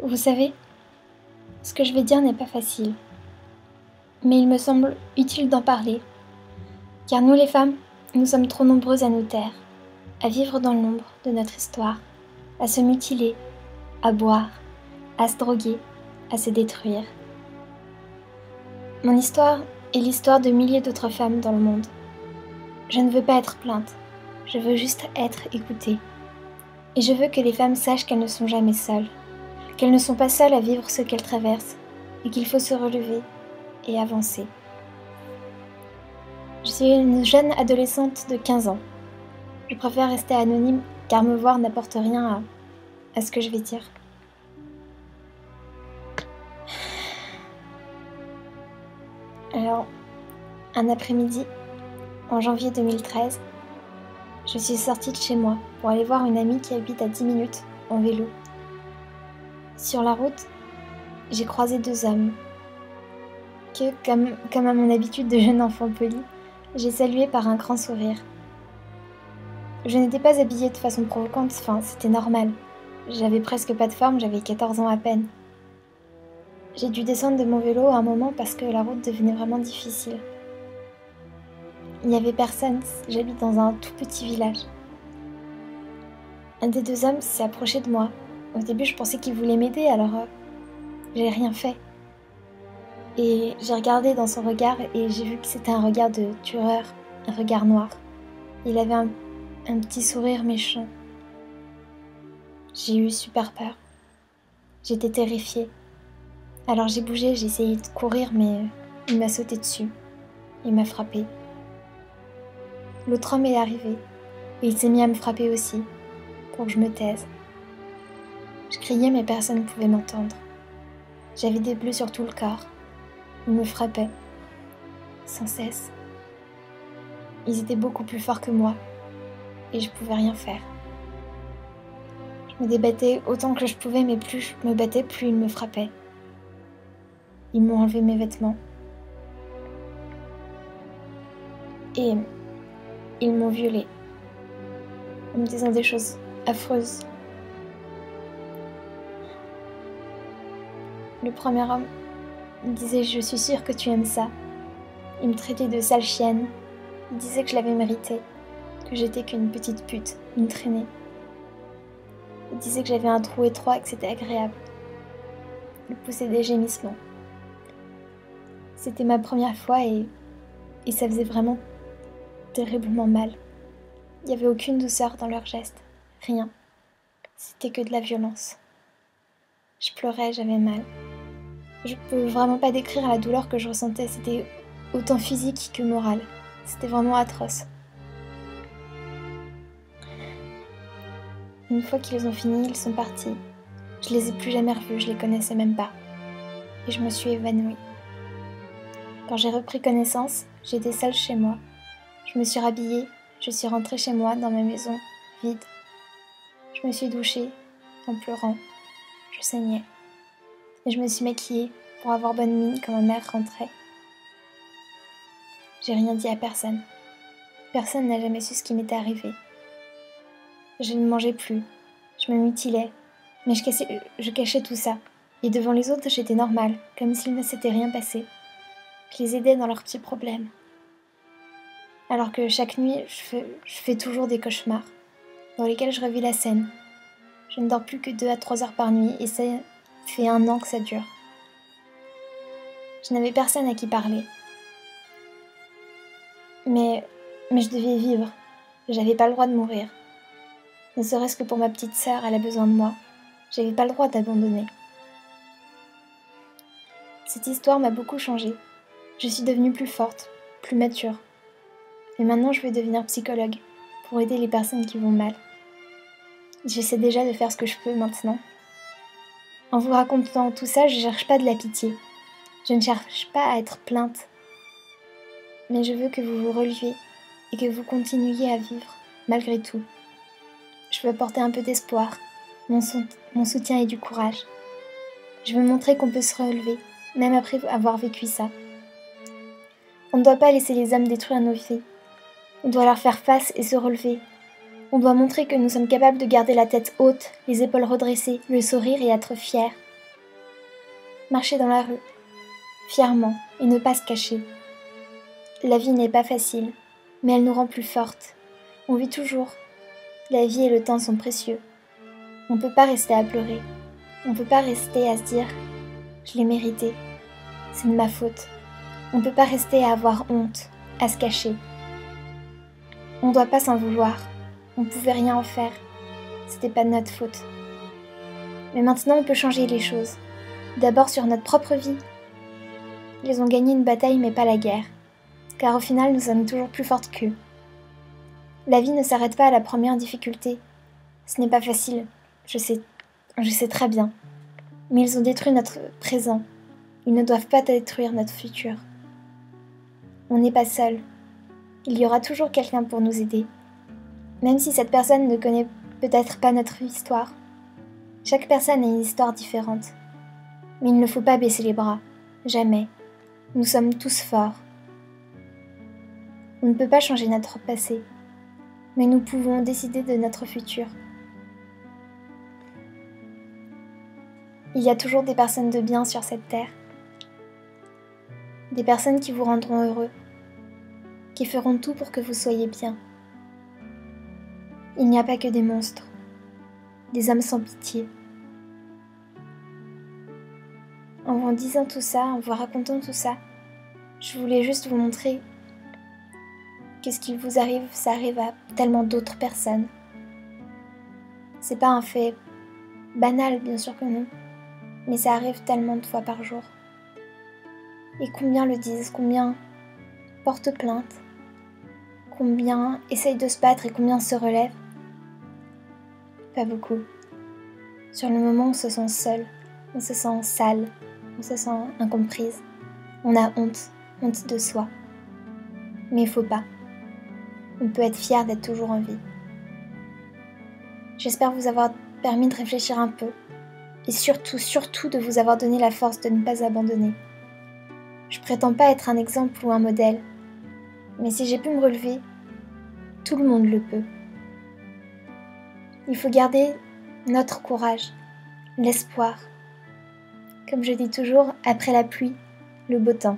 Vous savez, ce que je vais dire n'est pas facile, mais il me semble utile d'en parler, car nous les femmes, nous sommes trop nombreuses à nous taire, à vivre dans l'ombre de notre histoire, à se mutiler, à boire, à se droguer, à se détruire. Mon histoire est l'histoire de milliers d'autres femmes dans le monde. Je ne veux pas être plainte, je veux juste être écoutée. Et je veux que les femmes sachent qu'elles ne sont jamais seules, qu'elles ne sont pas seules à vivre ce qu'elles traversent, et qu'il faut se relever et avancer. Je suis une jeune adolescente de 15 ans. Je préfère rester anonyme car me voir n'apporte rien à ce que je vais dire. Alors, un après-midi, en janvier 2013, je suis sortie de chez moi pour aller voir une amie qui habite à 10 minutes en vélo. Sur la route, j'ai croisé deux hommes que, comme à mon habitude de jeune enfant poli, j'ai salué par un grand sourire. Je n'étais pas habillée de façon provocante, c'était normal. J'avais presque pas de forme, j'avais 14 ans à peine. J'ai dû descendre de mon vélo à un moment parce que la route devenait vraiment difficile. Il n'y avait personne, j'habite dans un tout petit village. Un des deux hommes s'est approché de moi. Au début, je pensais qu'il voulait m'aider, alors j'ai rien fait. Et j'ai regardé dans son regard et j'ai vu que c'était un regard de tueur, un regard noir. Il avait un petit sourire méchant. J'ai eu super peur. J'étais terrifiée. Alors j'ai bougé, j'ai essayé de courir, mais il m'a sauté dessus. Il m'a frappé. L'autre homme est arrivé et il s'est mis à me frapper aussi, pour que je me taise. Je criais mais personne ne pouvait m'entendre. J'avais des bleus sur tout le corps. Ils me frappaient, sans cesse. Ils étaient beaucoup plus forts que moi, et je pouvais rien faire. Je me débattais autant que je pouvais, mais plus je me battais, plus ils me frappaient. Ils m'ont enlevé mes vêtements. Et ils m'ont violée, en me disant des choses affreuses. Le premier homme me disait « Je suis sûre que tu aimes ça ». Il me traitait de sale chienne. Il disait que je l'avais mérité, que j'étais qu'une petite pute, une traînée. Il disait que j'avais un trou étroit et que c'était agréable. Il poussait des gémissements. C'était ma première fois et ça faisait vraiment terriblement mal. Il n'y avait aucune douceur dans leurs gestes, rien. C'était que de la violence. Je pleurais, j'avais mal. Je peux vraiment pas décrire la douleur que je ressentais, c'était autant physique que morale. C'était vraiment atroce. Une fois qu'ils ont fini, ils sont partis. Je les ai plus jamais revus, je les connaissais même pas. Et je me suis évanouie. Quand j'ai repris connaissance, j'étais seule chez moi. Je me suis rhabillée, je suis rentrée chez moi, dans ma maison, vide. Je me suis douchée, en pleurant. Je saignais. Et je me suis maquillée pour avoir bonne mine quand ma mère rentrait. J'ai rien dit à personne. Personne n'a jamais su ce qui m'était arrivé. Je ne mangeais plus, je me mutilais, mais je cachais tout ça. Et devant les autres, j'étais normale, comme s'il ne s'était rien passé. Je les aidais dans leurs petits problèmes. Alors que chaque nuit, je fais toujours des cauchemars, dans lesquels je revis la scène. Je ne dors plus que 2 à 3 heures par nuit, et ça fait 1 an que ça dure. Je n'avais personne à qui parler. Mais je devais vivre. J'avais pas le droit de mourir. Ne serait-ce que pour ma petite sœur, elle a besoin de moi. J'avais pas le droit d'abandonner. Cette histoire m'a beaucoup changée. Je suis devenue plus forte, plus mature. Et maintenant, je vais devenir psychologue pour aider les personnes qui vont mal. J'essaie déjà de faire ce que je peux maintenant. En vous racontant tout ça, je cherche pas de la pitié. Je ne cherche pas à être plainte. Mais je veux que vous vous releviez et que vous continuiez à vivre, malgré tout. Je veux apporter un peu d'espoir, mon soutien et du courage. Je veux montrer qu'on peut se relever, même après avoir vécu ça. On ne doit pas laisser les hommes détruire nos vies. On doit leur faire face et se relever. On doit montrer que nous sommes capables de garder la tête haute, les épaules redressées, le sourire et être fiers. marcher dans la rue, fièrement, et ne pas se cacher. La vie n'est pas facile, mais elle nous rend plus fortes. On vit toujours. La vie et le temps sont précieux. On ne peut pas rester à pleurer. On ne peut pas rester à se dire « je l'ai mérité, c'est de ma faute ». On ne peut pas rester à avoir honte, à se cacher. On ne doit pas s'en vouloir. On ne pouvait rien en faire. C'était pas de notre faute. Mais maintenant, on peut changer les choses. D'abord sur notre propre vie. Ils ont gagné une bataille, mais pas la guerre. Car au final, nous sommes toujours plus fortes qu'eux. La vie ne s'arrête pas à la première difficulté. Ce n'est pas facile, je sais très bien. Mais ils ont détruit notre présent. Ils ne doivent pas détruire notre futur. On n'est pas seul. Il y aura toujours quelqu'un pour nous aider. Même si cette personne ne connaît peut-être pas notre histoire. Chaque personne a une histoire différente. Mais il ne faut pas baisser les bras. Jamais. Nous sommes tous forts. On ne peut pas changer notre passé. Mais nous pouvons décider de notre futur. Il y a toujours des personnes de bien sur cette terre. Des personnes qui vous rendront heureux. Qui feront tout pour que vous soyez bien. Il n'y a pas que des monstres. Des hommes sans pitié. En vous disant tout ça, en vous racontant tout ça, je voulais juste vous montrer que ce qui vous arrive, ça arrive à tellement d'autres personnes. C'est pas un fait banal, bien sûr que non, mais ça arrive tellement de fois par jour. Et combien le disent, combien portent plainte, combien essayent de se battre et combien se relèvent? Pas beaucoup. Sur le moment, on se sent seul, on se sent sale, on se sent incomprise. On a honte de soi. Mais il faut pas. On peut être fier d'être toujours en vie. J'espère vous avoir permis de réfléchir un peu et surtout de vous avoir donné la force de ne pas abandonner. Je prétends pas être un exemple ou un modèle, mais si j'ai pu me relever, tout le monde le peut. Il faut garder notre courage, l'espoir. Comme je dis toujours, après la pluie, le beau temps.